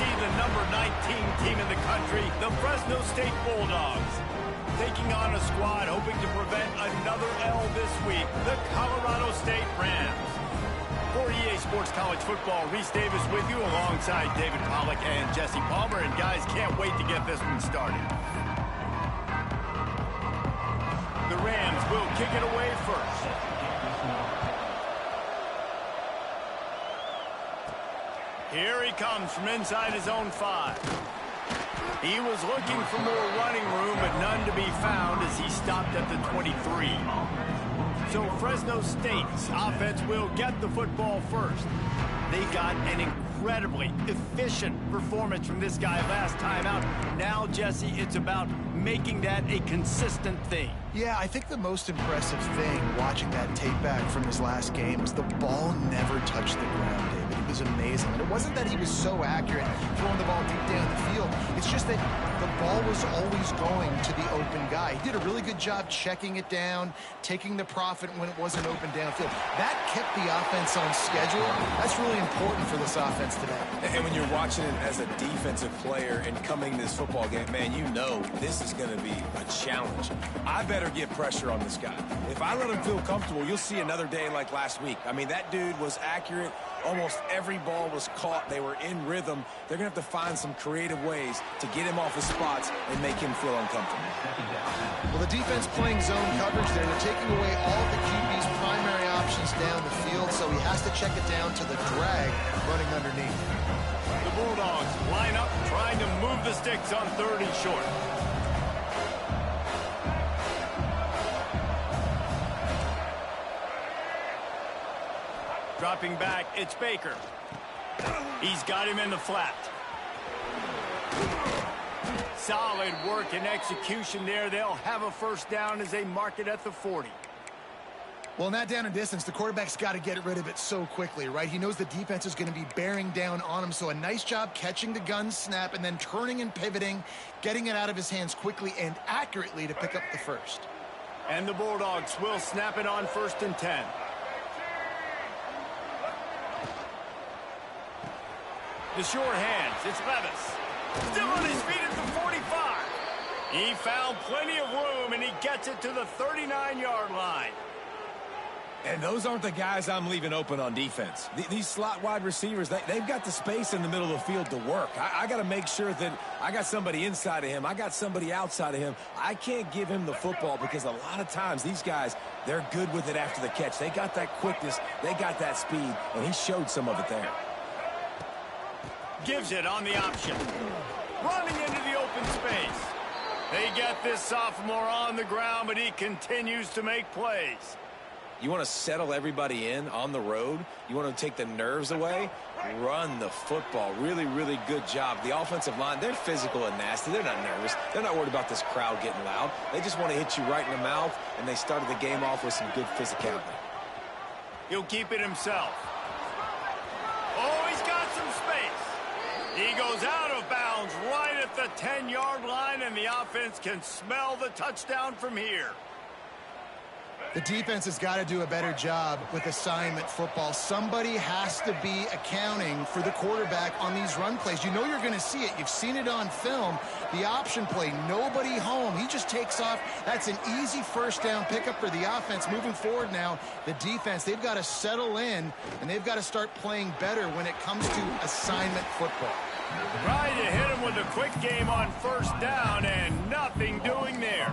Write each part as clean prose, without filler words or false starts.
see the number 19 team in the country, the Fresno State Bulldogs, taking on a squad hoping to prevent another L this week, the Colorado State Rams. For EA Sports College Football, Reese Davis with you alongside David Pollack and Jesse Palmer. And guys, can't wait to get this one started. The Rams will kick it away first. Here he comes from inside his own 5. He was looking for more running room, but none to be found as he stopped at the 23. So Fresno State's offense will get the football first. They got an incredibly efficient performance from this guy last time out. Now, Jesse, it's about making that a consistent thing. Yeah, I think the most impressive thing watching that tape back from his last game was the ball never touched the ground, David. It was amazing. And it wasn't that he was so accurate throwing the ball deep down the field. It's just that the ball was always going to the open guy. He did a really good job checking it down, taking the profit when it wasn't open downfield. That kept the offense on schedule. That's really important for this offense today. And when you're watching it as a defensive player and coming to this football game, man, you know this is going to be a challenge. I better get pressure on this guy. If I let him feel comfortable, you'll see another day like last week. I mean, that dude was accurate. Almost every ball was caught. They were in rhythm. They're going to have to find some creative ways to get him off his spots and make him feel uncomfortable. Well, the defense playing zone coverage there. They're taking away all the QB's primary options down the field, so he has to check it down to the drag running underneath. The Bulldogs line up, trying to move the sticks on 3rd and short. Dropping back, it's Baker. He's got him in the flat. Solid work and execution there. They'll have a first down as they mark it at the 40. Well, in that down and distance, the quarterback's got to get rid of it so quickly, right? He knows the defense is going to be bearing down on him, so a nice job catching the gun snap and then turning and pivoting, getting it out of his hands quickly and accurately to pick up the first. And the Bulldogs will snap it on 1st and 10. The short hands, it's Levis. Still on his feet at the 45. He found plenty of room, and he gets it to the 39-yard line. And those aren't the guys I'm leaving open on defense. These slot wide receivers, they've got the space in the middle of the field to work. I got to make sure that I got somebody inside of him. I got somebody outside of him. I can't give him the football because a lot of times these guys, they're good with it after the catch. They got that quickness. They got that speed, and he showed some of it there. Gives it on the option. Running into the open space. They get this sophomore on the ground, but he continues to make plays. You want to settle everybody in on the road? You want to take the nerves away? Run the football. Really, really good job. The offensive line, they're physical and nasty. They're not nervous. They're not worried about this crowd getting loud. They just want to hit you right in the mouth, and they started the game off with some good physicality. He'll keep it himself. Oh, he's got some space. He goes out of bounds right at the 10-yard line, and the offense can smell the touchdown from here. The defense has got to do a better job with assignment football. Somebody has to be accounting for the quarterback on these run plays. You know you're going to see it. You've seen it on film. The option play, nobody home. He just takes off. That's an easy first down pickup for the offense. Moving forward now, the defense, they've got to settle in, and they've got to start playing better when it comes to assignment football. Trying to hit him with a quick game on 1st down, and nothing doing there.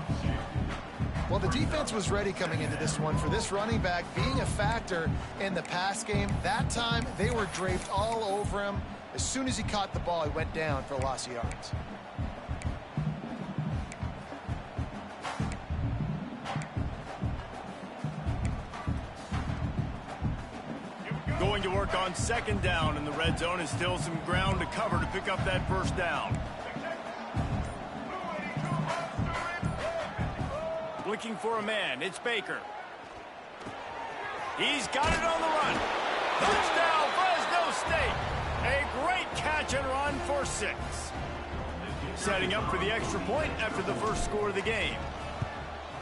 Well, the defense was ready coming into this one for this running back being a factor in the pass game. That time, they were draped all over him. As soon as he caught the ball, he went down for a loss of yards. Going to work on 2nd down in the red zone, and still some ground to cover to pick up that first down. Looking for a man, it's Baker. He's got it on the run. Touchdown, Fresno State. A great catch and run for 6. Setting up for the extra point after the first score of the game.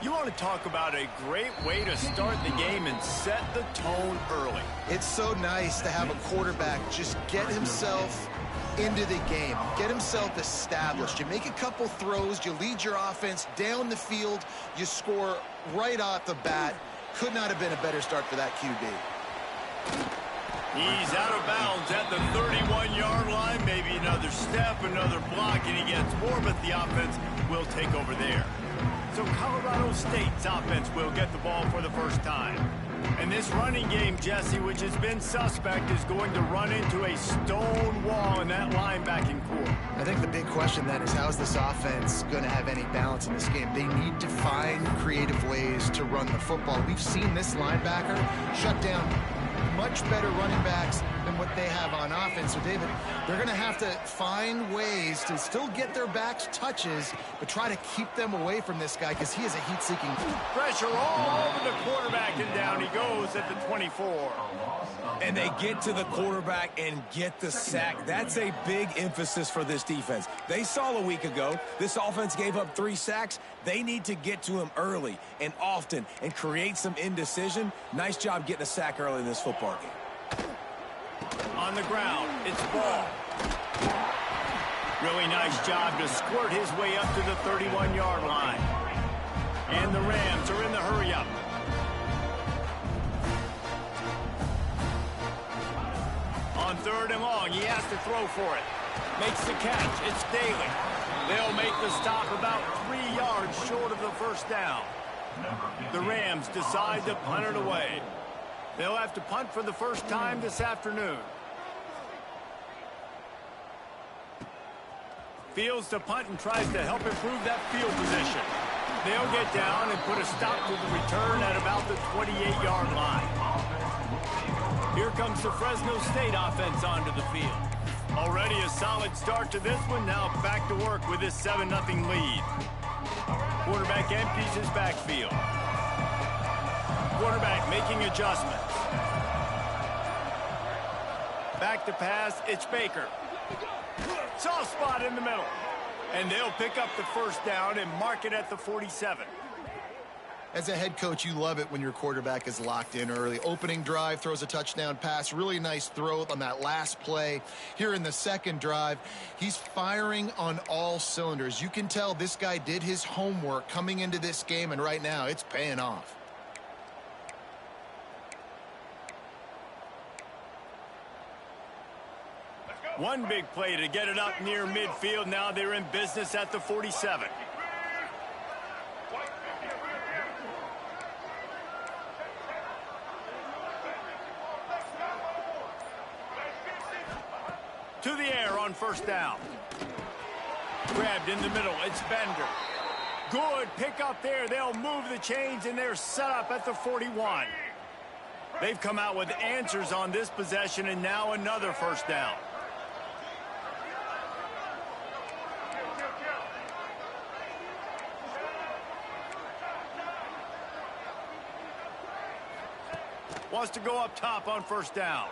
You want to talk about a great way to start the game and set the tone early. It's so nice to have a quarterback just get himself into the game, get himself established. You make a couple throws, you lead your offense down the field, you score right off the bat. Could not have been a better start for that QB. He's out of bounds at the 31-yard line. Maybe another step, another block, and he gets more, but the offense will take over there. So Colorado State's offense will get the ball for the first time. And this running game, Jesse, which has been suspect, is going to run into a stone wall in that linebacking core. I think the big question then is, how is this offense going to have any balance in this game? They need to find creative ways to run the football. We've seen this linebacker shut down much better running backs than what they have on offense. So, David, they're going to have to find ways to still get their backs touches, but try to keep them away from this guy because he is a heat-seeking. Pressure all over the quarterback, and down he goes at the 24. And they get to the quarterback and get the sack. That's a big emphasis for this defense. They saw a week ago, this offense gave up 3 sacks. They need to get to him early and often and create some indecision. Nice job getting a sack early in this football game. On the ground, it's Ball. Really nice job to squirt his way up to the 31-yard line. And the Rams are in the hurry-up. On 3rd and long, he has to throw for it. Makes the catch. It's Daly. They'll make the stop about 3 yards short of the first down. The Rams decide to punt it away. They'll have to punt for the first time this afternoon. Fields to punt and tries to help improve that field position. They'll get down and put a stop to the return at about the 28-yard line. Here comes the Fresno State offense onto the field. Already a solid start to this one. Now back to work with this 7-0 lead. Quarterback empties his backfield. Quarterback making adjustments. Back to pass, it's Baker. Soft spot in the middle. And they'll pick up the first down and mark it at the 47. As a head coach, you love it when your quarterback is locked in early. Opening drive, throws a touchdown pass. Really nice throw on that last play. Here in the second drive, he's firing on all cylinders. You can tell this guy did his homework coming into this game, and right now it's paying off. One big play to get it up near midfield. Now they're in business at the 47. To the air on first down. Grabbed in the middle. It's Bender. Good pick up there. They'll move the chains, and they're set up at the 41. They've come out with answers on this possession, and now another first down. Wants to go up top on first down.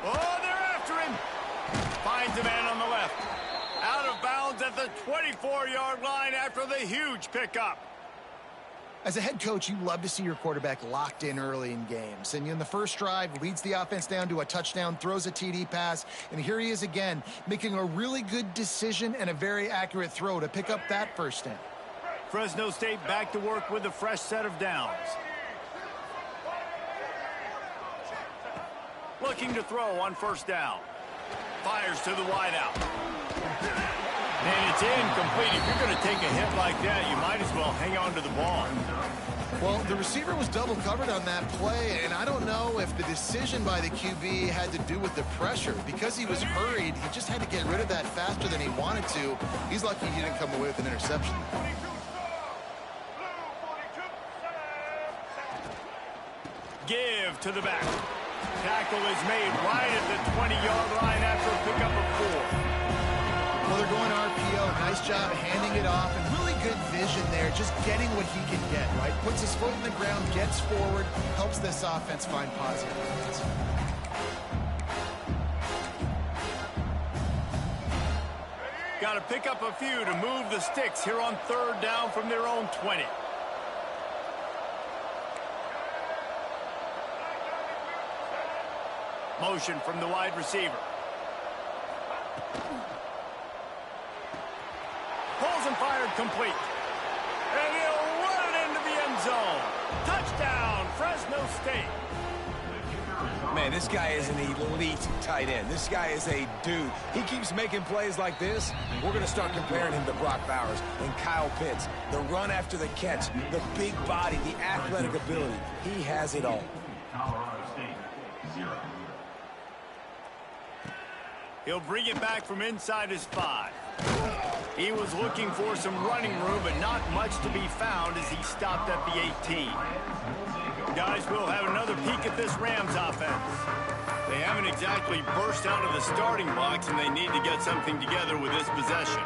Oh, they're after him. Finds a man on the left. Out of bounds at the 24-yard line after the huge pickup. As a head coach, you love to see your quarterback locked in early in games. And in the first drive, leads the offense down to a touchdown, throws a TD pass, and here he is again, making a really good decision and a very accurate throw to pick up that first down. Fresno State back to work with a fresh set of downs. Looking to throw on first down. Fires to the wideout. And it's incomplete. If you're going to take a hit like that, you might as well hang on to the ball. Well, the receiver was double covered on that play, and I don't know if the decision by the QB had to do with the pressure. Because he was hurried, he just had to get rid of that faster than he wanted to. He's lucky he didn't come away with an interception. Give to the back. Tackle is made right at the 20-yard line after a pickup of 4. Well, they're going RPO. Nice job handing it off, and really good vision there, just getting what he can get, right? Puts his foot in the ground, gets forward, helps this offense find positive points. Got to pick up a few to move the sticks here on third down from their own 20. motion from the wide receiver. Pulls and fired complete. And he'll run it into the end zone. Touchdown, Fresno State. Man, this guy is an elite tight end. This guy is a dude. He keeps making plays like this. We're going to start comparing him to Brock Bowers and Kyle Pitts. The run after the catch, the big body, the athletic ability. He has it all. He'll bring it back from inside his 5. He was looking for some running room, but not much to be found as he stopped at the 18. Guys, we'll have another peek at this Rams offense. They haven't exactly burst out of the starting blocks, and they need to get something together with this possession.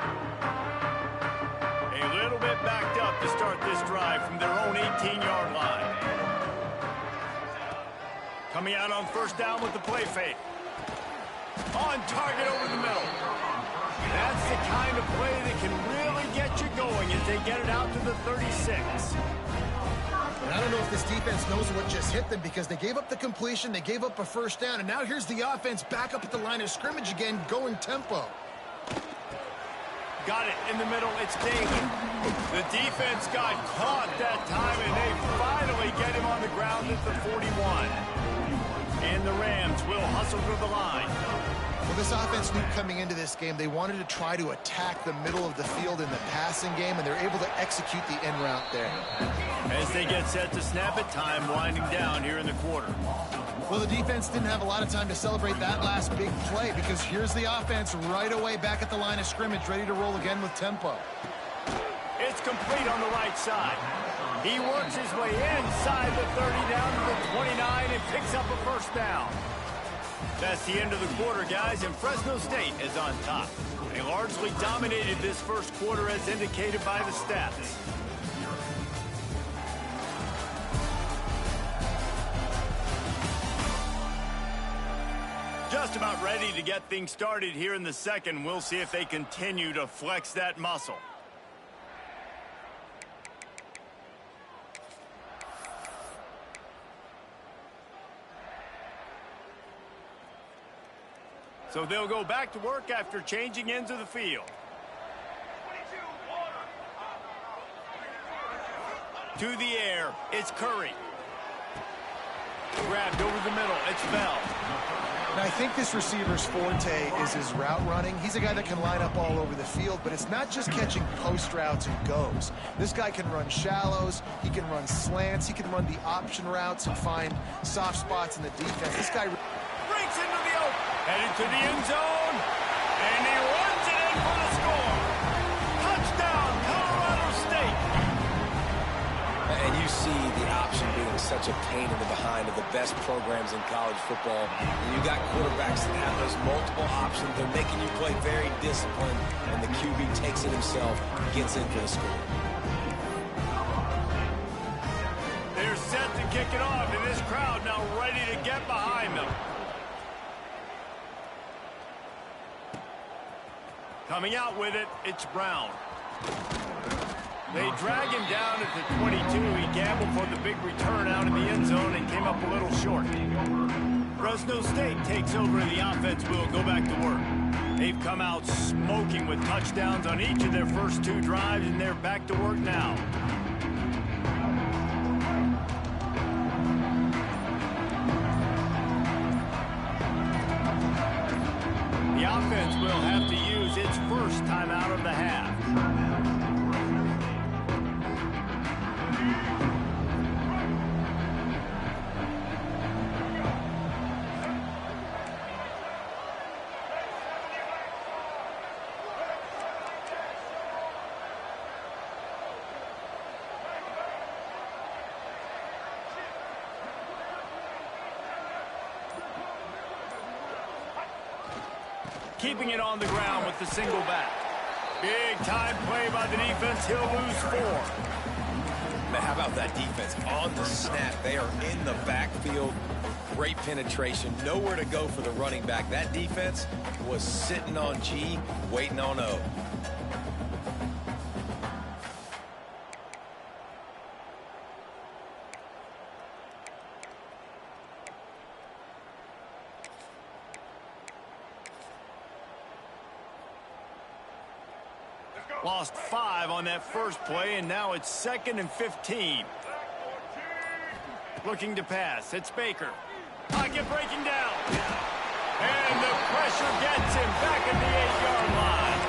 A little bit backed up to start this drive from their own 18-yard line. Coming out on first down with the play fake. On target over the middle. That's the kind of play that can really get you going as they get it out to the 36. And I don't know if this defense knows what just hit them because they gave up the completion, they gave up a first down, and now here's the offense back up at the line of scrimmage again, going tempo. Got it in the middle. It's Daly. The defense got caught that time, and they finally get him on the ground at the 41. And the Rams will hustle to the line. Well, this offense knew coming into this game they wanted to try to attack the middle of the field in the passing game, and they're able to execute the end route there. As they get set to snap it, time winding down here in the quarter. Well, the defense didn't have a lot of time to celebrate that last big play because here's the offense right away back at the line of scrimmage, ready to roll again with tempo. It's complete on the right side. He works his way inside the 30 down to the 29 and picks up a first down. That's the end of the quarter, guys, and Fresno State is on top. They largely dominated this first quarter as indicated by the stats. Just about ready to get things started here in the second. We'll see if they continue to flex that muscle. So they'll go back to work after changing ends of the field. To the air, it's Curry. Grabbed over the middle, it's Bell. Now, I think this receiver's forte is his route running. He's a guy that can line up all over the field, but it's not just catching post routes and goes. This guy can run shallows, he can run slants, he can run the option routes and find soft spots in the defense. This guy breaks into the open, headed to the end zone, and he runs it in for the score. Touchdown, Colorado State. And you see the option being such a pain in the behind of the best programs in college football. And you got quarterbacks that have those multiple options. They're making you play very disciplined, and the QB takes it himself, gets in for the score. They're set to kick it off, and this crowd now ready to get behind them. Coming out with it, it's Brown. They drag him down at the 22. He gambled for the big return out of the end zone and came up a little short. Fresno State takes over and the offense will go back to work. They've come out smoking with touchdowns on each of their first two drives, and they're back to work now. The offense will have to use its first timeout of the half. Keeping it on the ground with the single back. Big time play by the defense. He'll lose 4. Man, how about that defense on the snap? They are in the backfield. Great penetration. Nowhere to go for the running back. That defense was sitting on G, waiting on O. Lost 5 on that first play, and now it's 2nd and 15. Looking to pass. It's Baker. Pocket breaking down. And the pressure gets him back at the 8-yard line.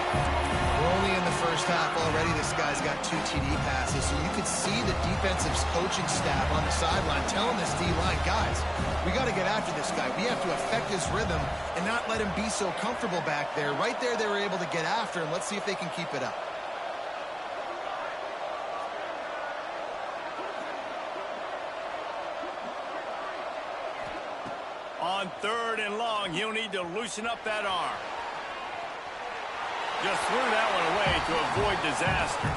We're only in the first half already. This guy's got 2 TD passes, so you could see the defensive coaching staff on the sideline telling this D-line, guys, we got to get after this guy. We have to affect his rhythm and not let him be so comfortable back there. Right there, they were able to get after him. Let's see if they can keep it up. On 3rd and long, he'll need to loosen up that arm. Just threw that one away to avoid disaster.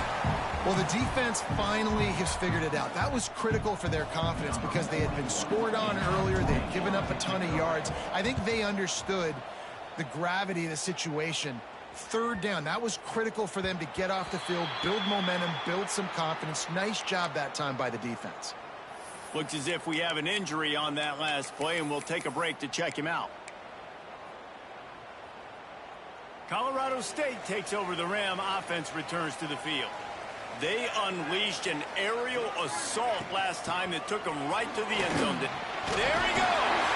Well, the defense finally has figured it out. That was critical for their confidence because they had been scored on earlier. They had given up a ton of yards. I think they understood the gravity of the situation. 3rd down, that was critical for them to get off the field, build momentum, build some confidence. Nice job that time by the defense. Looks as if we have an injury on that last play, and we'll take a break to check him out. Colorado State takes over the Ram. Offense returns to the field. They unleashed an aerial assault last time that took them right to the end zone. There he goes.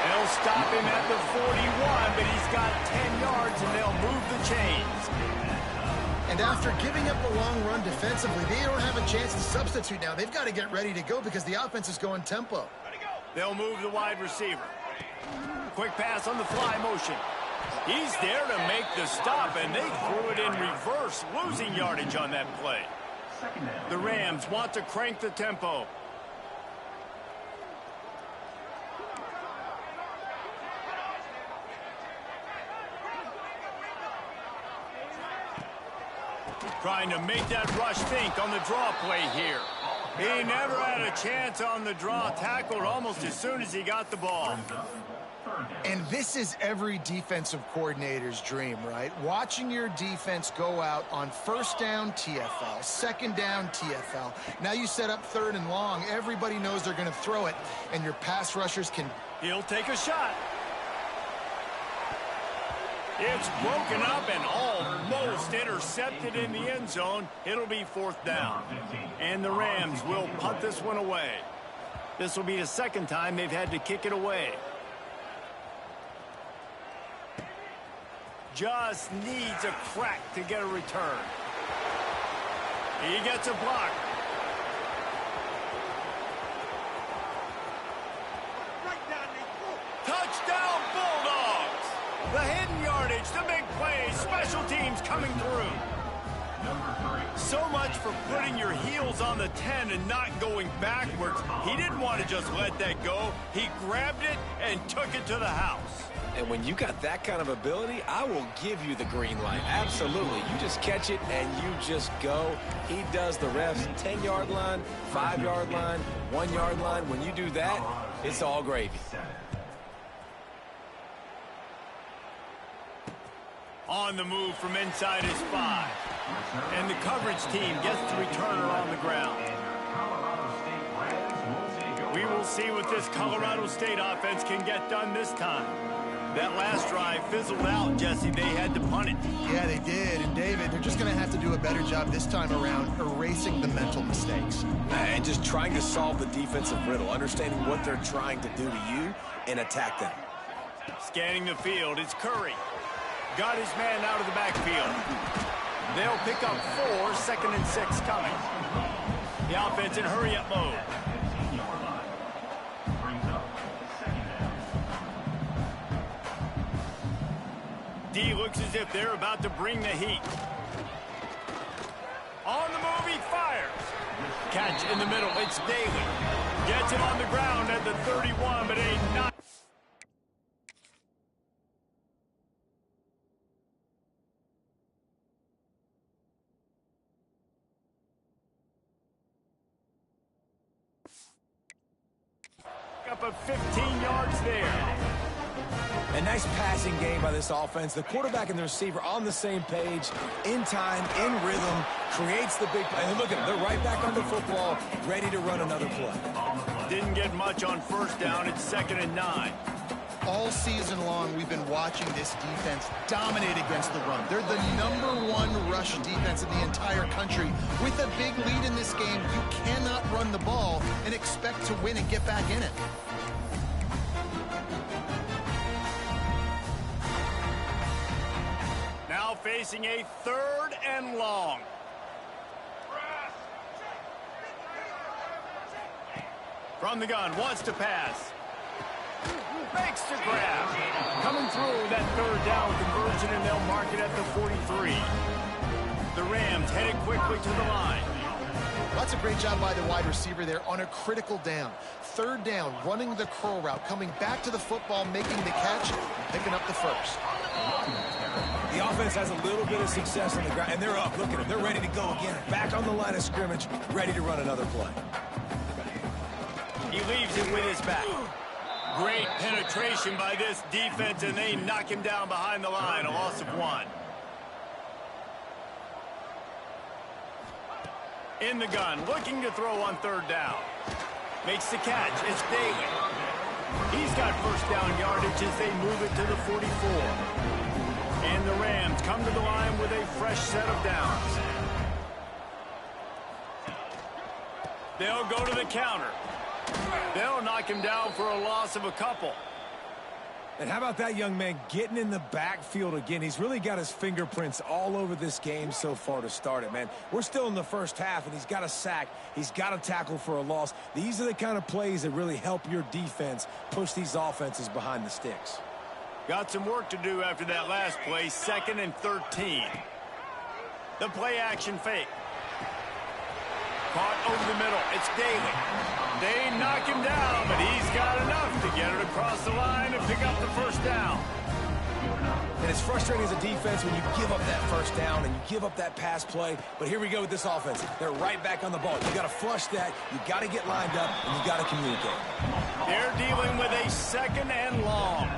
They'll stop him at the 41, but he's got 10 yards, and they'll move the chains. And after giving up a long run defensively, they don't have a chance to substitute now. They've got to get ready to go because the offense is going tempo. They'll move the wide receiver. Quick pass on the fly motion. He's there to make the stop, and they threw it in reverse, losing yardage on that play. The Rams want to crank the tempo. Trying to make that rush think on the draw play here. He never had a chance on the draw, tackled almost as soon as he got the ball. And this is every defensive coordinator's dream, right? Watching your defense go out on 1st down, TFL, 2nd down, TFL. Now you set up 3rd and long. Everybody knows they're going to throw it, and your pass rushers can... He'll take a shot. It's broken up and almost intercepted in the end zone. It'll be 4th down. And the Rams will punt this one away. This will be the 2nd time they've had to kick it away. Just needs a crack to get a return. He gets a block. Touchdown Bulldogs! The hidden yardage, the big plays, special teams coming through. So much for putting your heels on the 10 and not going backwards. He didn't want to just let that go. He grabbed it and took it to the house. And when you got that kind of ability, I will give you the green light. Absolutely. You just catch it and you just go. He does the refs 10-yard line, 5-yard line, 1-yard line. When you do that, it's all gravy. On the move from inside his 5. And the coverage team gets the returner on the ground. We will see what this Colorado State offense can get done this time. That last drive fizzled out, Jesse. They had to punt it. Yeah, they did. And, David, they're just going to have to do a better job this time around erasing the mental mistakes. And just trying to solve the defensive riddle, understanding what they're trying to do to you and attack them. Scanning the field, it's Curry. Got his man out of the backfield. They'll pick up 4, 2nd and 6 coming. The offense in hurry-up mode. D looks as if they're about to bring the heat. On the move, he fires. Catch in the middle, it's Daly. Gets it on the ground at the 31, but ain't not. Up of 15 yards there. A nice passing game by this offense. The quarterback and the receiver on the same page, in time, in rhythm, creates the big play. And look at them, they're right back on the football, ready to run another play. Didn't get much on 1st down. It's 2nd and 9. All season long, we've been watching this defense dominate against the run. They're the #1 rush defense in the entire country. With a big lead in this game, you cannot run the ball and expect to win and get back in it. Now facing a 3rd and long. From the gun, wants to pass. Makes the grab. Coming through that 3rd down conversion, and they'll mark it at the 43. The Rams headed quickly to the line. That's a great job by the wide receiver there on a critical down. 3rd down, running the curl route, coming back to the football, making the catch, and picking up the first. The offense has a little bit of success on the ground, and they're up. Look at them. They're ready to go again. Back on the line of scrimmage, ready to run another play. He leaves it with his back. Great penetration by this defense, and they knock him down behind the line, a loss of 1. In the gun, looking to throw on 3rd down. Makes the catch. It's Daly. He's got first down yardage as they move it to the 44. And the Rams come to the line with a fresh set of downs. They'll go to the counter. They'll knock him down for a loss of a couple. And how about that young man getting in the backfield again? He's really got his fingerprints all over this game so far to start it, man. We're still in the first half, and he's got a sack. He's got a tackle for a loss. These are the kind of plays that really help your defense push these offenses behind the sticks. Got some work to do after that last play, 2nd and 13. The play action fake. Caught over the middle. It's Daly. They knock him down, but he's got enough to get it across the line and pick up the first down. And it's frustrating as a defense when you give up that first down and you give up that pass play. But here we go with this offense. They're right back on the ball. You got to flush that. You got to get lined up, and you got to communicate. They're dealing with a 2nd and long.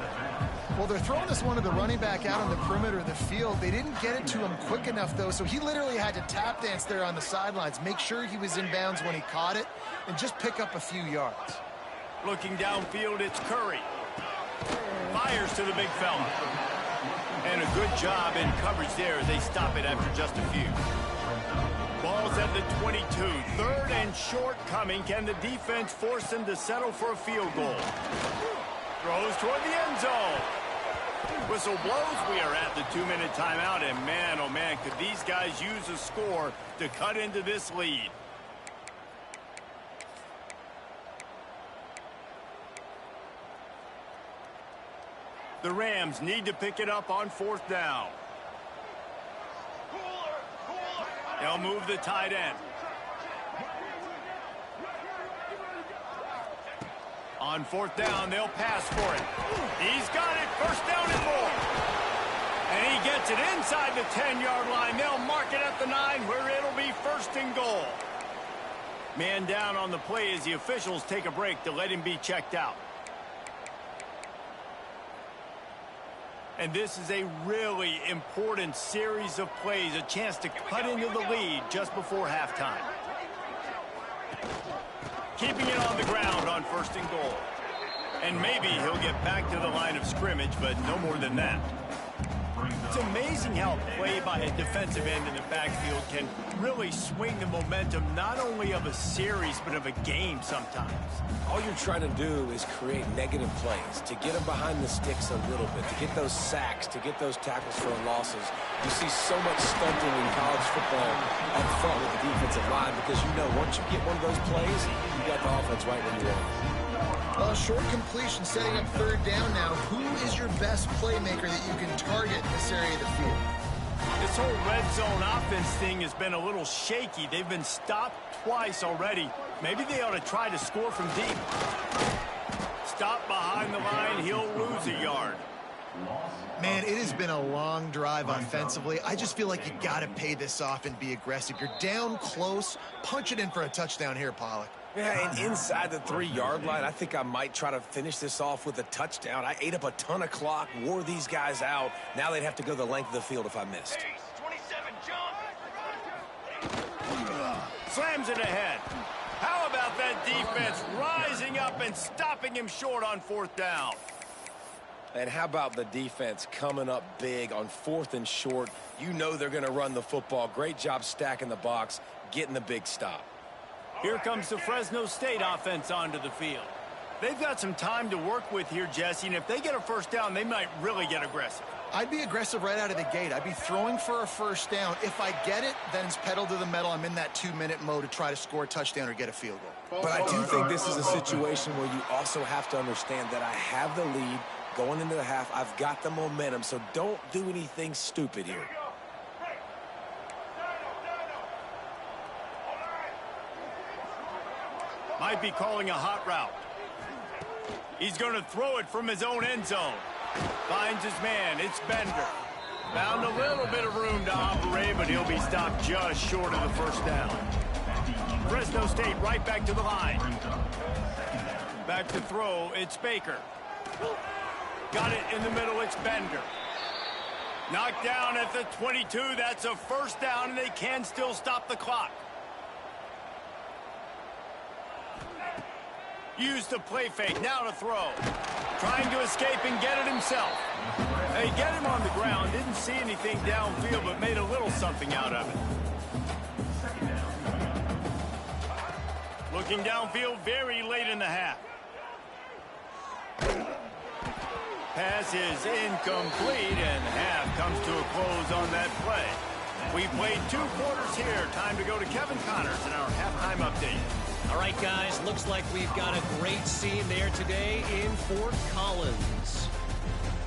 Well, they're throwing this one to the running back out on the perimeter of the field. They didn't get it to him quick enough, though, so he literally had to tap dance there on the sidelines, make sure he was in bounds when he caught it, and just pick up a few yards. Looking downfield, it's Curry. Fires to the big fella. And a good job in coverage there as they stop it after just a few. Ball's at the 22. 3rd and short coming. Can the defense force them to settle for a field goal? Throws toward the end zone. Whistle blows. We are at the 2-minute timeout, and man, oh man, could these guys use a score to cut into this lead. The Rams need to pick it up on 4th down. They'll move the tight end. On 4th down, they'll pass for it. He's got it. First down and more. And he gets it inside the 10-yard line. They'll mark it at the 9 where it'll be 1st and goal. Man down on the play as the officials take a break to let him be checked out. And this is a really important series of plays, a chance to cut into the lead just before halftime. Keeping it on the ground on 1st and goal. And maybe he'll get back to the line of scrimmage, but no more than that. It's amazing how play by a defensive end in the backfield can really swing the momentum not only of a series, but of a game sometimes. All you're trying to do is create negative plays, to get them behind the sticks a little bit, to get those sacks, to get those tackles for losses. You see so much stunting in college football up front with the defensive line because you know once you get one of those plays, you got the offense right where you want it. Short completion setting up 3rd down now. Who is your best playmaker that you can target in this area of the field? This whole red zone offense thing has been a little shaky. They've been stopped twice already. Maybe they ought to try to score from deep. Stop behind the line. He'll lose a yard. Man, it has been a long drive offensively. I just feel like you got to pay this off and be aggressive. You're down close. Punch it in for a touchdown here, Pollock. Yeah, and inside the 3-yard line, I think I might try to finish this off with a touchdown. I ate up a ton of clock, wore these guys out. Now they'd have to go the length of the field if I missed. 27, jump. Slams it ahead. How about that defense rising up and stopping him short on 4th down? And how about the defense coming up big on 4th and short? You know they're going to run the football. Great job stacking the box, getting the big stop. Here comes the Fresno State offense onto the field. They've got some time to work with here, Jesse, and if they get a first down, they might really get aggressive. I'd be aggressive right out of the gate. I'd be throwing for a first down. If I get it, then it's pedal to the metal. I'm in that 2-minute mode to try to score a touchdown or get a field goal. But I do think this is a situation where you also have to understand that I have the lead going into the half. I've got the momentum, so don't do anything stupid here. Might be calling a hot route. He's going to throw it from his own end zone. Finds his man. It's Bender. Found a little bit of room to operate, but he'll be stopped just short of the first down. Fresno State right back to the line. Back to throw. It's Baker. Got it in the middle. It's Bender. Knocked down at the 22. That's a first down, and they can still stop the clock. Used the play fake. Now to throw. Trying to escape and get it himself. They get him on the ground. Didn't see anything downfield, but made a little something out of it. Looking downfield very late in the half. Pass is incomplete, and half comes to a close on that play. We played 2 quarters here. Time to go to Kevin Connors in our halftime update. All right, guys, looks like we've got a great scene there today in Fort Collins.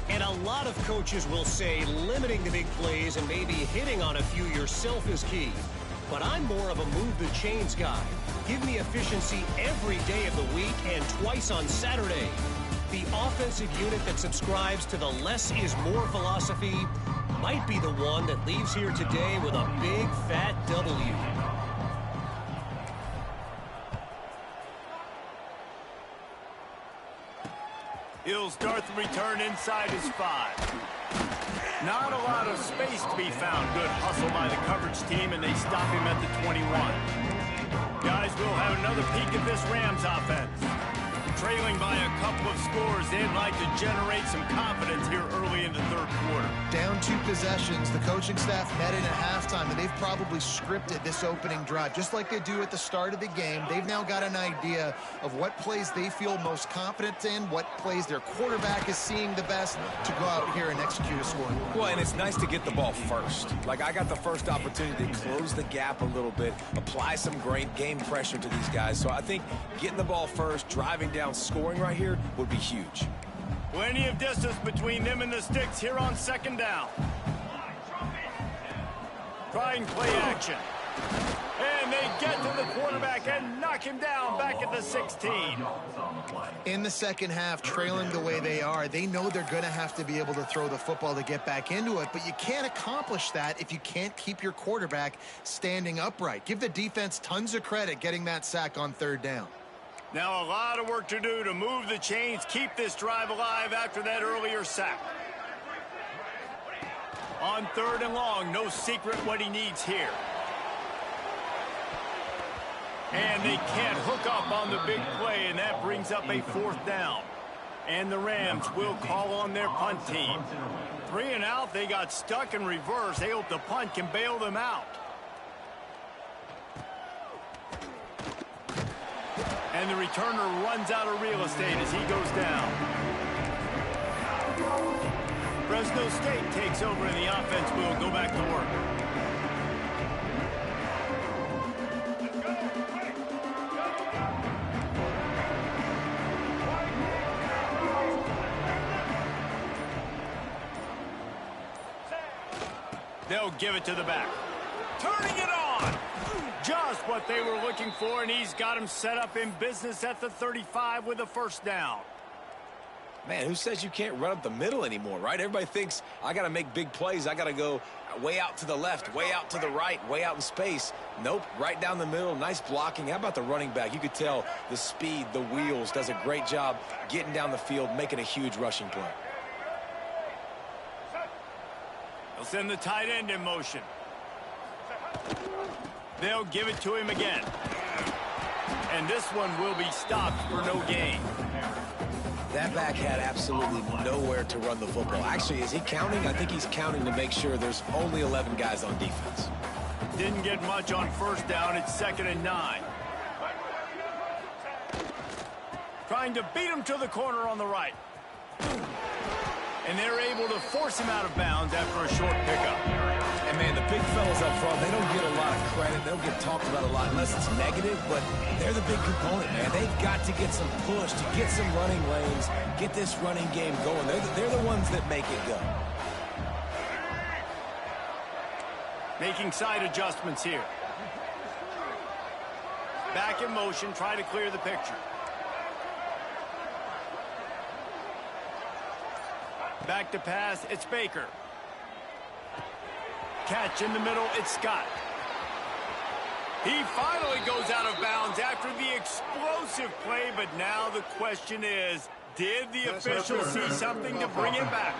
And a lot of coaches will say limiting the big plays and maybe hitting on a few yourself is key. But I'm more of a move the chains guy. Give me efficiency every day of the week and twice on Saturday. The offensive unit that subscribes to the less is more philosophy might be the one that leaves here today with a big fat W. He'll start the return inside his 5. Not a lot of space to be found. Good hustle by the coverage team, and they stop him at the 21. Guys, we'll have another peek at this Rams offense. Trailing by a couple of scores, they'd like to generate some confidence here early in the 3rd quarter. Down 2 possessions, the coaching staff met in at halftime, and they've probably scripted this opening drive. Just like they do at the start of the game, they've now got an idea of what plays they feel most confident in, what plays their quarterback is seeing the best to go out here and execute a score. Well, and it's nice to get the ball first. Like, I got the first opportunity to close the gap a little bit, apply some great game pressure to these guys. So I think getting the ball first, driving down, scoring right here would be huge. Plenty of distance between them and the sticks here on 2nd down. Trying play action. And they get to the quarterback and knock him down back at the 16. In the second half, trailing the way they are, they know they're going to have to be able to throw the football to get back into it, but you can't accomplish that if you can't keep your quarterback standing upright. Give the defense tons of credit getting that sack on 3rd down. Now a lot of work to do to move the chains, keep this drive alive after that earlier sack. On 3rd and long, no secret what he needs here. And they can't hook up on the big play, and that brings up a 4th down. And the Rams will call on their punt team. 3 and out, they got stuck in reverse. They hope the punt can bail them out. And the returner runs out of real estate as he goes down. Fresno State takes over and the offense will go back to work. They'll give it to the back. Turning it on. Just what they were looking for, and he's got him set up in business at the 35 with a first down. Man, who says you can't run up the middle anymore, right? Everybody thinks I got to make big plays. I got to go way out to the left, way out to the right, way out in space. Nope, right down the middle. Nice blocking. How about the running back? You could tell the speed, the wheels, does a great job getting down the field, making a huge rushing play. They'll send the tight end in motion. They'll give it to him again. And this one will be stopped for no gain. That back had absolutely nowhere to run the football. Actually, is he counting? I think he's counting to make sure there's only 11 guys on defense. Didn't get much on first down. It's 2nd and 9. Trying to beat him to the corner on the right. And they're able to force him out of bounds after a short pickup. And, man, the big fellas up front, they don't get a lot of credit. They don't get talked about a lot unless it's negative, but they're the big component, man. They've got to get some push, to get some running lanes, get this running game going. They're the ones that make it go. Making side adjustments here. Back in motion, try to clear the picture. Back to pass, it's Baker. Catch in the middle, it's Scott. He finally goes out of bounds after the explosive play, but now the question is, did the official see something to bring him back?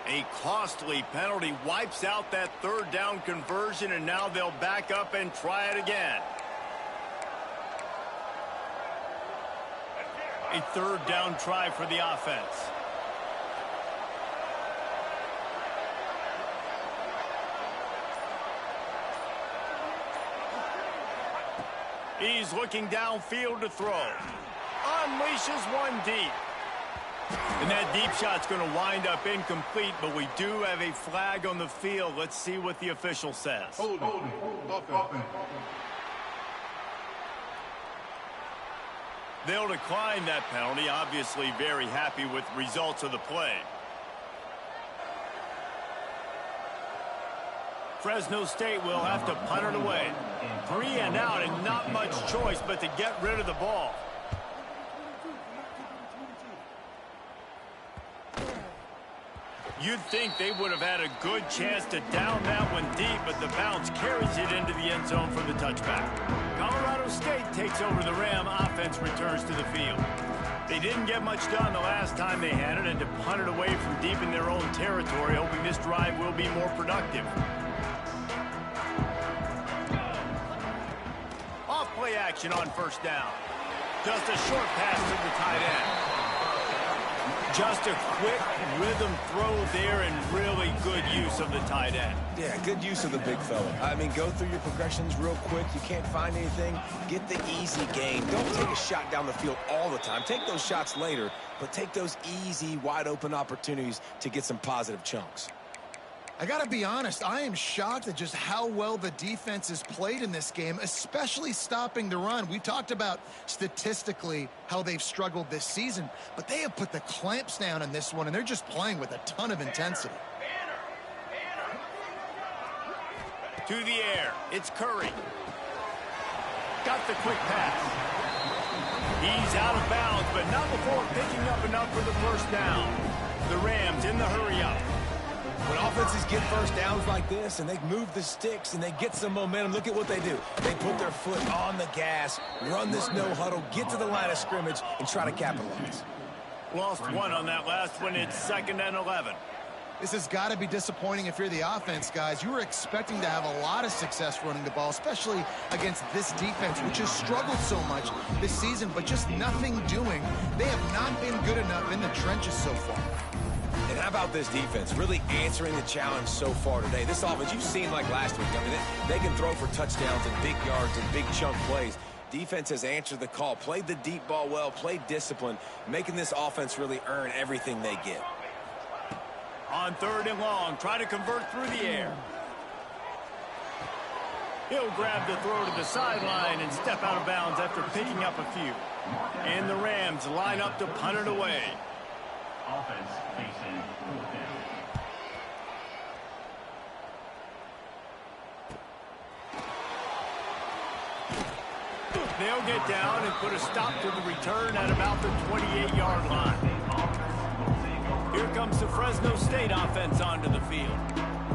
A costly penalty wipes out that 3rd down conversion, and now they'll back up and try it again. A 3rd down try for the offense. He's looking downfield to throw. Unleashes one deep. And that deep shot's going to wind up incomplete, but we do have a flag on the field. Let's see what the official says. Hold it. They'll decline that penalty, obviously very happy with the results of the play. Fresno State will have to punt it away. 3 and out and not much choice but to get rid of the ball. You'd think they would have had a good chance to down that one deep, but the bounce carries it into the end zone for the touchback. Colorado State takes over the Ram. Offense returns to the field. They didn't get much done the last time they had it, and to punt it away from deep in their own territory, hoping this drive will be more productive. Off play action on 1st down. Just a short pass to the tight end. Just a quick rhythm throw there and really good use of the tight end. Yeah, good use of the big fella. I mean, go through your progressions real quick. You can't find anything. Get the easy gain. Don't take a shot down the field all the time. Take those shots later, but take those easy, wide-open opportunities to get some positive chunks. I got to be honest, I am shocked at just how well the defense has played in this game, especially stopping the run. We talked about statistically how they've struggled this season, but they have put the clamps down in this one, and they're just playing with a ton of intensity. To the air, it's Curry. Got the quick pass. He's out of bounds, but not before picking up enough for the 1st down. The Rams in the hurry-up. When offenses get 1st downs like this and they move the sticks and they get some momentum, look at what they do. They put their foot on the gas, run this no huddle, get to the line of scrimmage, and try to capitalize. Lost one on that last one. It's 2nd and 11. This has got to be disappointing if you're the offense, guys. You were expecting to have a lot of success running the ball, especially against this defense, which has struggled so much this season, but just nothing doing. They have not been good enough in the trenches so far. And how about this defense really answering the challenge so far today? This offense, you've seen like last week. I mean, they can throw for touchdowns and big yards and big chunk plays. Defense has answered the call, played the deep ball well, played discipline, making this offense really earn everything they get. On 3rd and long, try to convert through the air. He'll grab the throw to the sideline and step out of bounds after picking up a few. And the Rams line up to punt it away. Offense facing 4th down. They'll get down and put a stop to the return at about the 28-yard line. Here comes the Fresno State offense onto the field.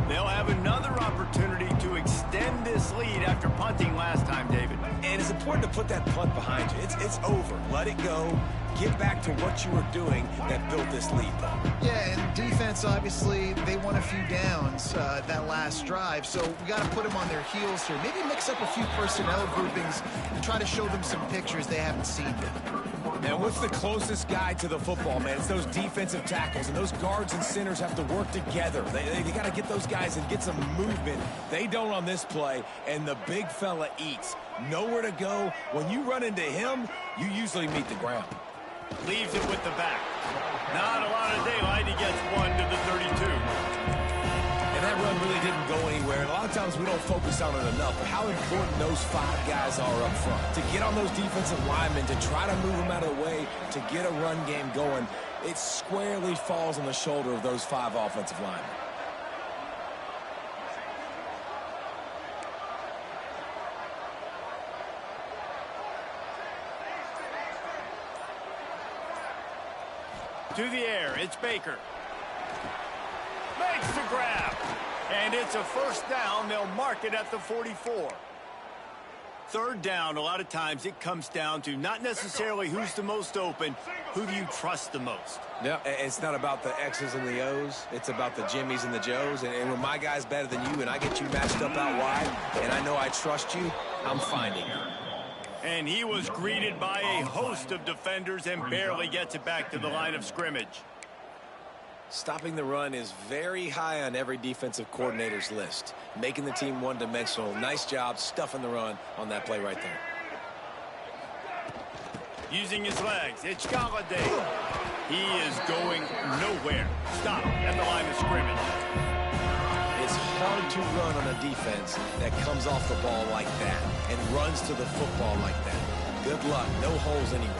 They'll have another opportunity to extend this lead after punting last time, David. And it's important to put that punt behind you. It's over. Let it go. Get back to what you were doing that built this lead, though. Yeah, and defense offense, obviously, they won a few downs that last drive, so we got to put them on their heels here. Maybe mix up a few personnel groupings and try to show them some pictures they haven't seen yet. Man, what's the closest guy to the football, man? It's those defensive tackles, and those guards and centers have to work together. They got to get those guys and get some movement. They don't on this play, and the big fella eats. Nowhere to go. When you run into him, you usually meet the ground. Leaves it with the back. Not a lot of daylight. He gets one to the 32. And that run really didn't go anywhere. And a lot of times we don't focus on it enough, but how important those 5 guys are up front. To get on those defensive linemen, to try to move them out of the way, to get a run game going, it squarely falls on the shoulder of those 5 offensive linemen. To the air, it's Baker. Makes the grab. And it's a first down. They'll mark it at the 44. Third down, a lot of times it comes down to not necessarily who's the most open, who do you trust the most? Yeah, it's not about the X's and the O's. It's about the Jimmys and the Joes. And when my guy's better than you and I get you matched up out wide and I know I trust you, I'm finding you. And he was greeted by a host of defenders and barely gets it back to the line of scrimmage. Stopping the run is very high on every defensive coordinator's list. Making the team one-dimensional. Nice job stuffing the run on that play right there. Using his legs, it's Galladay. He is going nowhere. Stop at the line of scrimmage. It's hard to run on a defense that comes off the ball like that and runs to the football like that. Good luck. No holes anywhere.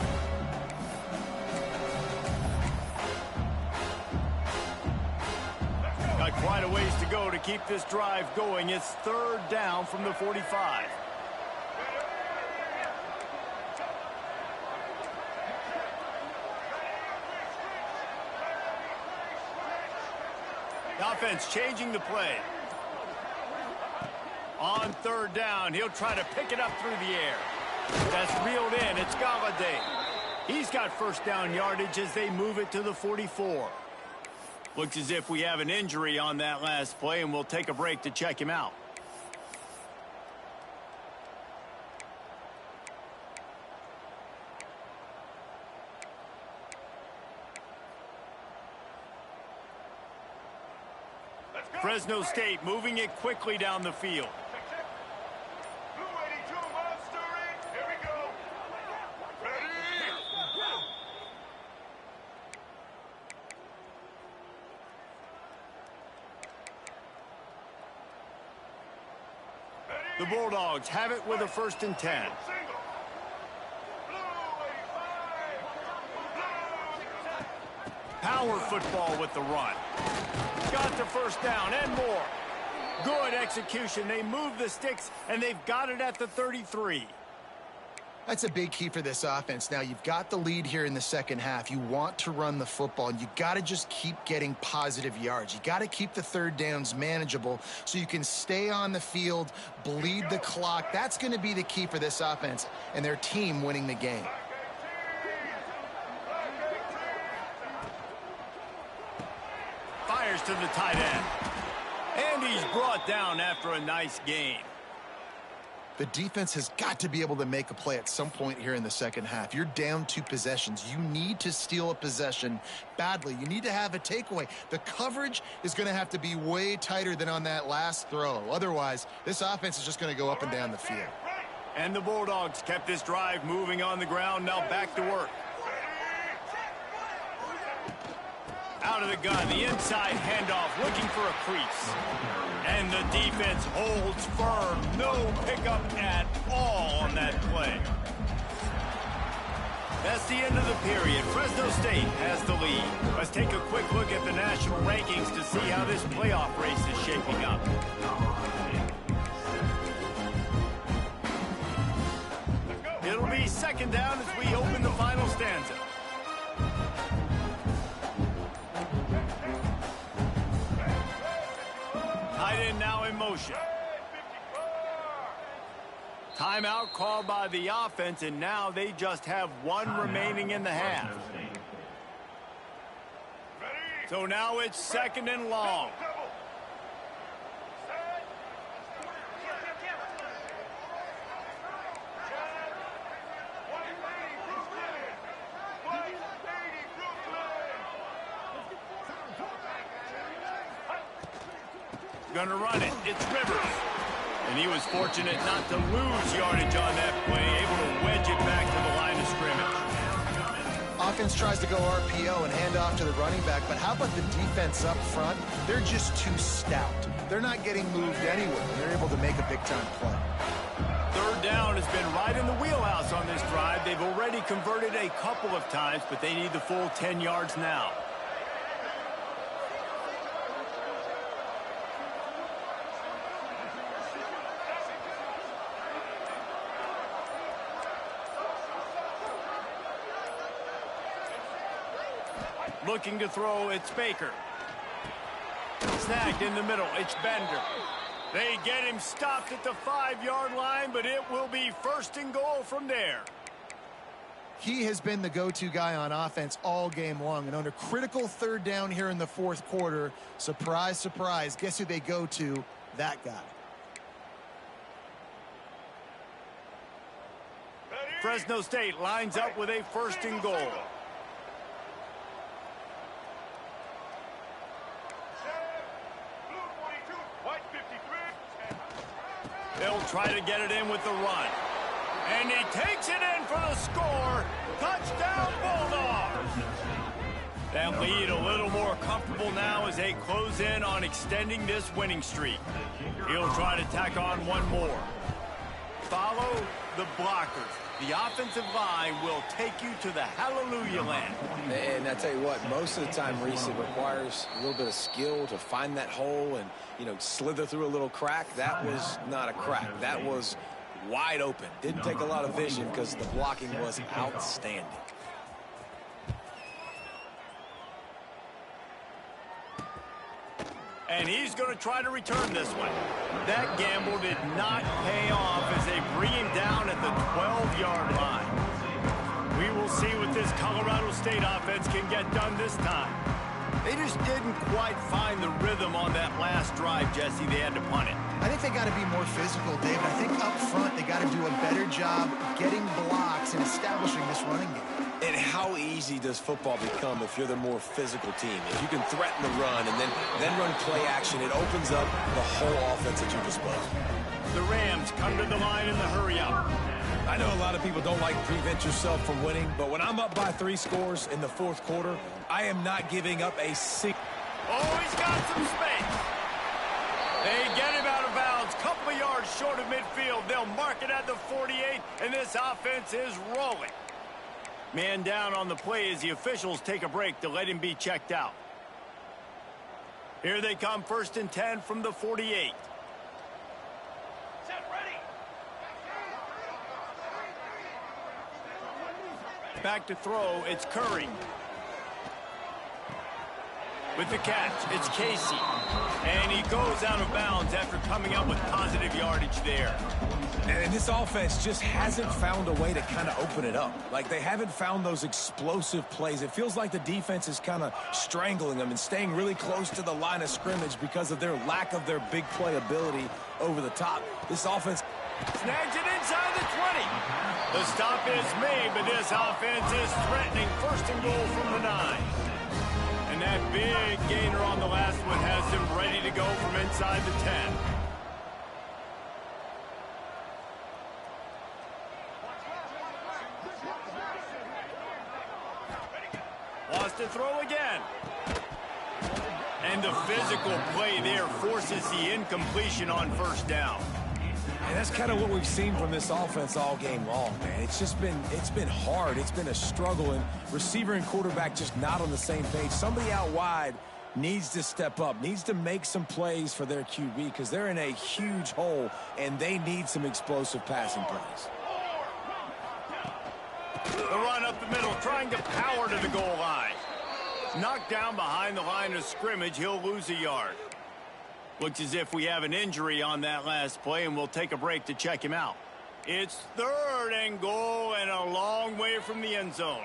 Got quite a ways to go to keep this drive going. It's third down from the 45. The offense changing the play. On third down, he'll try to pick it up through the air. That's reeled in. It's Galladay. He's got first down yardage as they move it to the 44. Looks as if we have an injury on that last play, and we'll take a break to check him out. Fresno State moving it quickly down the field. The Bulldogs have it with a 1st and 10. Power football with the run. Got the first down and more. Good execution. They move the sticks, and they've got it at the 33. That's a big key for this offense. Now, you've got the lead here in the second half. You want to run the football, and you got to just keep getting positive yards. You got to keep the third downs manageable so you can stay on the field, bleed the clock. That's going to be the key for this offense and their team winning the game. Fires to the tight end. And he's brought down after a nice gain. The defense has got to be able to make a play at some point here in the second half. You're down 2 possessions. You need to steal a possession badly. You need to have a takeaway. The coverage is going to have to be way tighter than on that last throw. Otherwise, this offense is just going to go up and down the field. And the Bulldogs kept this drive moving on the ground. Now back to work. Out of the gun, the inside handoff, looking for a crease. And the defense holds firm. No pickup at all on that play. That's the end of the period. Fresno State has the lead. Let's take a quick look at the national rankings to see how this playoff race is shaping up. It'll be second down as we open the final stanza. Tight end now in motion. Timeout called by the offense, and now they just have one remaining in the half. So now it's 2nd and long. Gonna run it. It's Rivers. And he was fortunate not to lose yardage on that play, able to wedge it back to the line of scrimmage. Offense tries to go RPO and hand off to the running back, but how about the defense up front? They're just too stout. They're not getting moved anywhere, and they're able to make a big-time play. 3rd down has been right in the wheelhouse on this drive. They've already converted a couple of times, but they need the full 10 yards now. Looking to throw, it's Baker. Snagged in the middle, it's Bender. They get him stopped at the 5-yard line, but it will be 1st and goal from there. He has been the go-to guy on offense all game long, and on a critical 3rd down here in the 4th quarter, surprise, surprise, guess who they go to? That guy. Fresno State lines up with a 1st and goal. They'll try to get it in with the run. And he takes it in for the score. Touchdown, Bulldogs! That lead a little more comfortable now as they close in on extending this winning streak. He'll try to tack on one more. Follow the blockers. The offensive line will take you to the hallelujah land. And I tell you what, most of the time, Reese, it requires a little bit of skill to find that hole and, you know, slither through a little crack. That was not a crack. That was wide open. Didn't take a lot of vision because the blocking was outstanding. And he's going to try to return this one. That gamble did not pay off as they bring him down at the 12-yard line. We will see what this Colorado State offense can get done this time. They just didn't quite find the rhythm on that last drive, Jesse. They had to punt it. I think they got to be more physical, David. I think up front they got to do a better job getting blocks and establishing this running game. And how easy does football become if you're the more physical team? If you can threaten the run and then run play action, it opens up the whole offense at your disposal. The Rams come to the line in the hurry-up. I know a lot of people don't like to prevent yourself from winning, but when I'm up by 3 scores in the 4th quarter, I am not giving up a single. Oh, he's got some space. They get him out of bounds, couple of yards short of midfield. They'll mark it at the 48, and this offense is rolling. Man down on the play as the officials take a break to let him be checked out. Here they come, 1st and 10 from the 48. Back to throw, it's Curry. With the catch, it's Casey. And he goes out of bounds after coming up with positive yardage there. And this offense just hasn't found a way to kind of open it up. Like, they haven't found those explosive plays. It feels like the defense is kind of strangling them and staying really close to the line of scrimmage because of their lack of their big play ability over the top. This offense snags it inside the 20. The stop is made, but this offense is threatening 1st and goal from the 9. And that big gainer on the last one has them ready to go from inside the 10. Wants to throw again. And the physical play there forces the incompletion on 1st down. And that's kind of what we've seen from this offense all game long, man. It's been hard. It's been a struggle, and receiver and quarterback just not on the same page. Somebody out wide needs to step up, needs to make some plays for their QB because they're in a huge hole, and they need some explosive passing plays. The run up the middle, trying to power to the goal line. Knocked down behind the line of scrimmage, he'll lose a yard. Looks as if we have an injury on that last play, and we'll take a break to check him out. It's 3rd and goal and a long way from the end zone.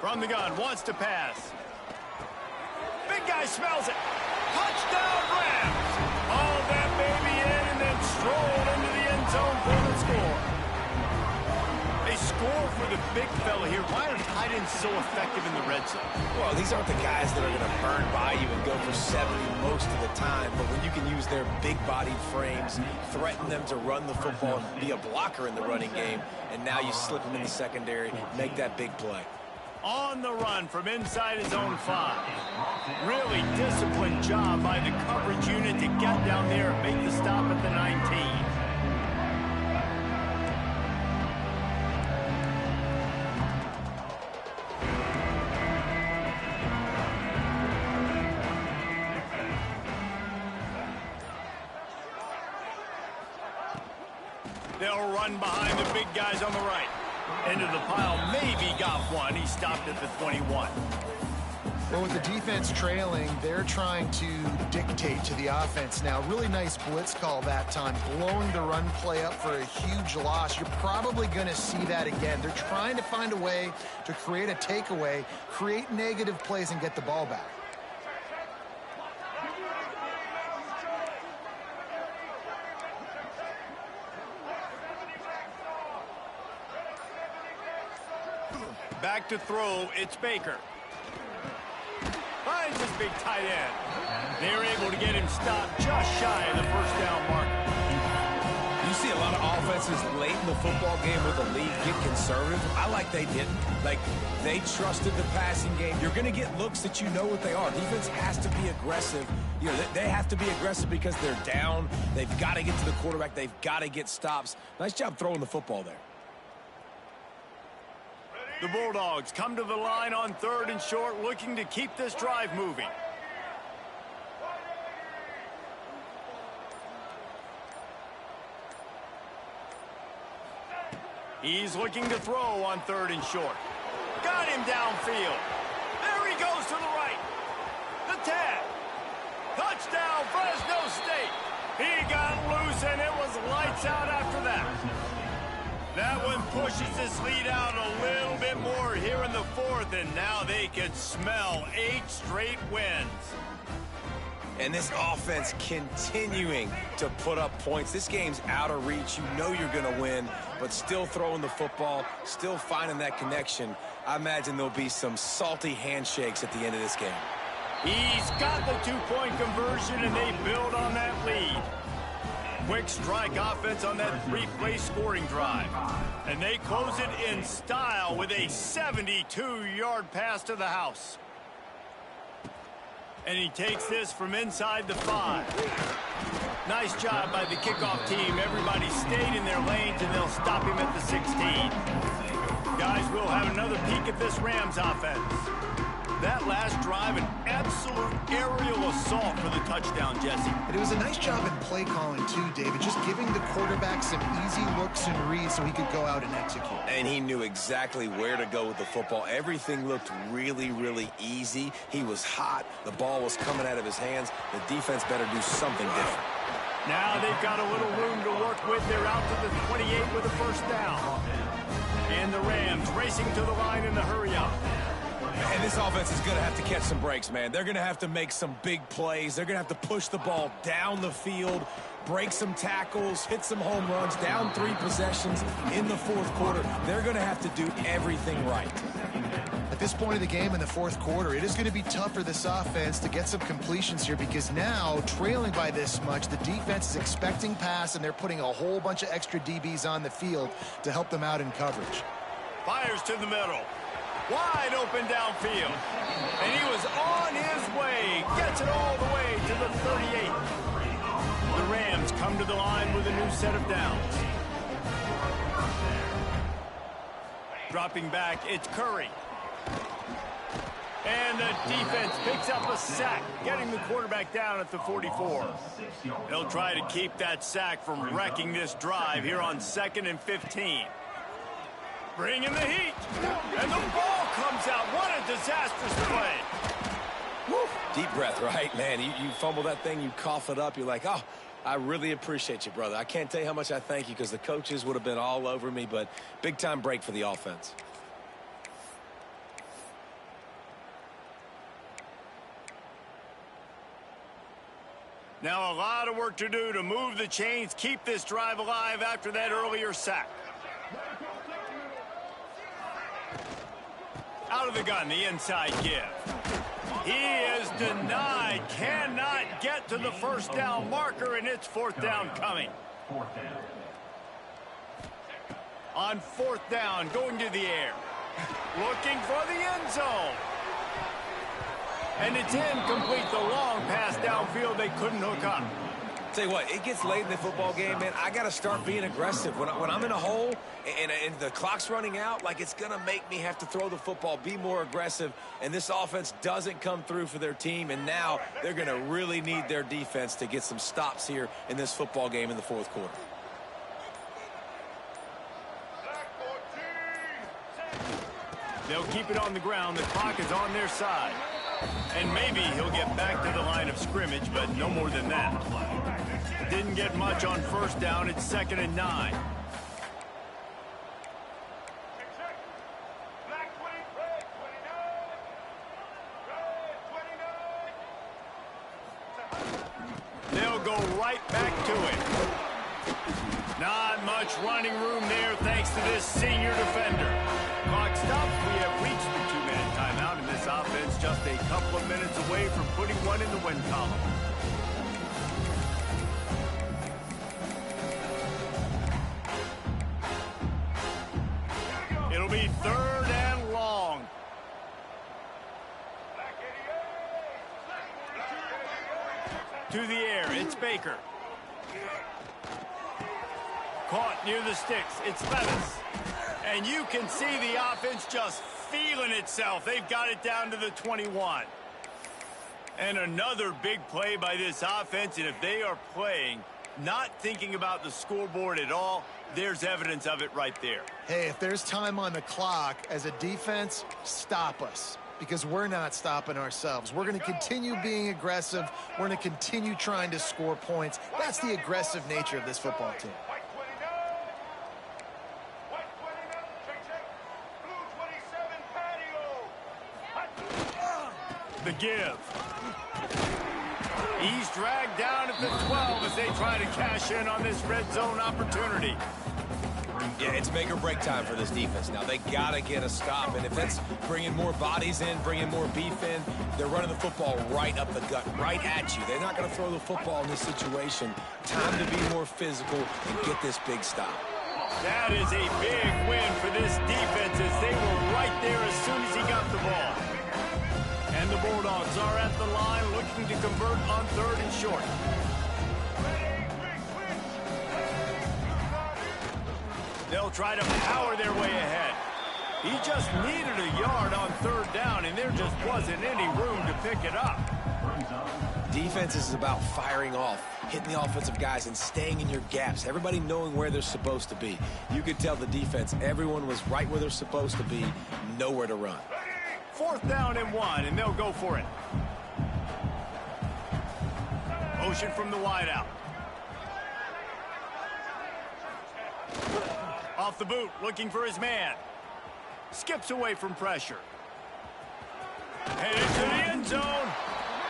From the gun, wants to pass. Big guy smells it. Touchdown, Rams. All that baby in and then strolled into the end zone for the score. They score for the big fella here. Why are tight ends so effective in the red zone? Well, these aren't the guys that are going to burn by you and go for 70 most of the time, but when you can use their big-bodied frames, threaten them to run the football, be a blocker in the running game, and now you slip them in the secondary, make that big play. On the run from inside his own 5. Really disciplined job by the coverage unit to get down there and make the stop at the 19. They'll run behind the big guys on the right. Into the pile, maybe got one. He stopped at the 21. Well, with the defense trailing, they're trying to dictate to the offense now. Really nice blitz call that time, blowing the run play up for a huge loss. You're probably going to see that again. They're trying to find a way to create a takeaway, create negative plays, and get the ball back. Back to throw, it's Baker. Finds his big tight end. They're able to get him stopped just shy of the first down marker. You see a lot of offenses late in the football game with the lead get conservative. I like they didn't. Like, they trusted the passing game. You're going to get looks that you know what they are. Defense has to be aggressive. You know, they have to be aggressive because they're down. They've got to get to the quarterback. They've got to get stops. Nice job throwing the football there. The Bulldogs come to the line on 3rd and short, looking to keep this drive moving. He's looking to throw on 3rd and short. Got him downfield. There he goes to the right. The tag. Touchdown, Fresno State. He got loose, and it was lights out after that. That one pushes this lead out a little bit more here in the 4th, and now they can smell 8 straight wins. And this offense continuing to put up points. This game's out of reach. You know you're going to win, but still throwing the football, still finding that connection. I imagine there'll be some salty handshakes at the end of this game. He's got the 2-point conversion, and they build on that lead. Quick strike offense on that 3-play scoring drive. And they close it in style with a 72-yard pass to the house. And he takes this from inside the 5. Nice job by the kickoff team. Everybody stayed in their lanes, and they'll stop him at the 16. Guys, we'll have another peek at this Rams offense. That last drive, an absolute aerial assault for the touchdown, Jesse. And it was a nice job in play calling, too, David, just giving the quarterback some easy looks and reads so he could go out and execute. And he knew exactly where to go with the football. Everything looked really, really easy. He was hot. The ball was coming out of his hands. The defense better do something different. Now they've got a little room to work with. They're out to the 28 with a first down. And the Rams racing to the line in the hurry-up. And this offense is going to have to catch some breaks, man. They're going to have to make some big plays. They're going to have to push the ball down the field, break some tackles, hit some home runs, down 3 possessions in the 4th quarter. They're going to have to do everything right. At this point of the game in the 4th quarter, it is going to be tough for this offense to get some completions here because now, trailing by this much, the defense is expecting pass, and they're putting a whole bunch of extra DBs on the field to help them out in coverage. Fires to the middle. Wide open downfield. And he was on his way. Gets it all the way to the 38. The Rams come to the line with a new set of downs. Dropping back, it's Curry. And the defense picks up a sack, getting the quarterback down at the 44. They'll try to keep that sack from wrecking this drive here on 2nd and 15. Bringing the heat. And the ball comes out. What a disastrous play. Woo. Deep breath, right, man? You fumble that thing, you cough it up. You're like, oh, I really appreciate you, brother. I can't tell you how much I thank you because the coaches would have been all over me, but big-time break for the offense. Now a lot of work to do to move the chains, keep this drive alive after that earlier sack. Out of the gun, the inside give. He is denied, cannot get to the first down marker, and it's fourth down coming. Fourth down. On fourth down, going to the air. Looking for the end zone. And it's incomplete, the long pass downfield they couldn't hook up. Tell you what, it gets late in the football game, man. I got to start being aggressive. When I'm in a hole and the clock's running out, like, it's going to make me have to throw the football, be more aggressive, and this offense doesn't come through for their team, and now they're going to really need their defense to get some stops here in this football game in the fourth quarter. They'll keep it on the ground. The clock is on their side. And maybe he'll get back to the line of scrimmage, but no more than that. Didn't get much on first down. It's 2nd and 9. They'll go right back to it. Not much running room there thanks to this senior defender. Clock stops. We have reached the 2-minute timeout, and this offense just a couple of minutes away from putting one in the win column. It'll be 3rd and long. To the air, it's Baker. Caught near the sticks, it's Levis. And you can see the offense just feeling itself. They've got it down to the 21. And another big play by this offense, and if they are playing, not thinking about the scoreboard at all, there's evidence of it right there. Hey, if there's time on the clock, as a defense, stop us. Because we're not stopping ourselves. We're going to continue being aggressive. We're going to continue trying to score points. That's the aggressive nature of this football team. The give. He's dragged down at the 12 as they try to cash in on this red zone opportunity. Yeah, it's make or break time for this defense. Now, they got to get a stop, and if that's bringing more bodies in, bringing more beef in, they're running the football right up the gut, right at you. They're not going to throw the football in this situation. Time to be more physical and get this big stop. That is a big win for this defense as they were right there as soon as he got the ball. And the Bulldogs are at the line looking to convert on 3rd and short. They'll try to power their way ahead. He just needed a yard on 3rd down, and there just wasn't any room to pick it up. Defense is about firing off, hitting the offensive guys, and staying in your gaps. Everybody knowing where they're supposed to be. You could tell the defense, everyone was right where they're supposed to be, nowhere to run. 4th down and 1, and they'll go for it. Motion from the wideout. Off the boot, looking for his man. Skips away from pressure. Headed to the end zone.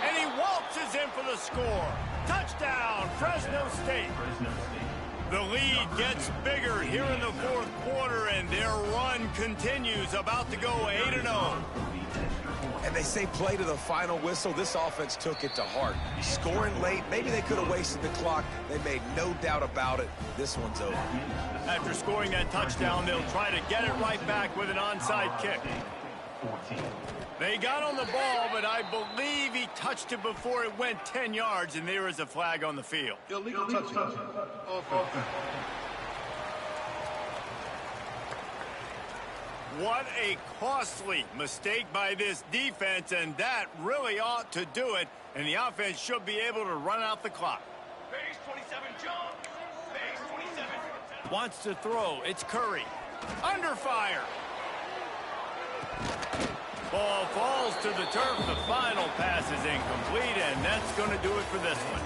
And he waltzes in for the score. Touchdown, Fresno State. The lead gets bigger here in the 4th quarter, and their run continues, about to go 8-0. And they say play to the final whistle. This offense took it to heart. Scoring late, maybe they could have wasted the clock. They made no doubt about it. This one's over. After scoring that touchdown, they'll try to get it right back with an onside kick. They got on the ball, but I believe he touched it before it went 10 yards, and there is a flag on the field. Illegal touching. Offense. What a costly mistake by this defense, and that really ought to do it, and the offense should be able to run out the clock. Base 27, John. Base 27. Wants to throw. It's Curry. Under fire. Ball falls to the turf. The final pass is incomplete, and that's going to do it for this one.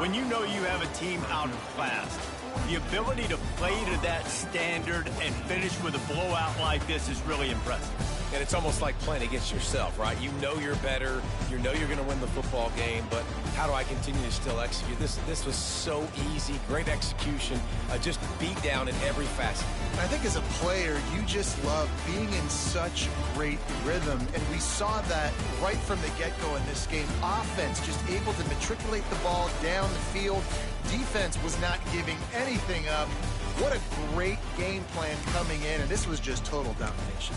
When you know you have a team outclassed, the ability to play to that standard and finish with a blowout like this is really impressive. And it's almost like playing against yourself, right? You know you're better. You know you're going to win the football game, but how do I continue to still execute? This was so easy. Great execution. Just beat down in every facet. I think as a player, you just love being in such great rhythm, and we saw that right from the get-go in this game. Offense just able to matriculate the ball down the field. Defense was not giving anything up. What a great game plan coming in, and this was just total domination.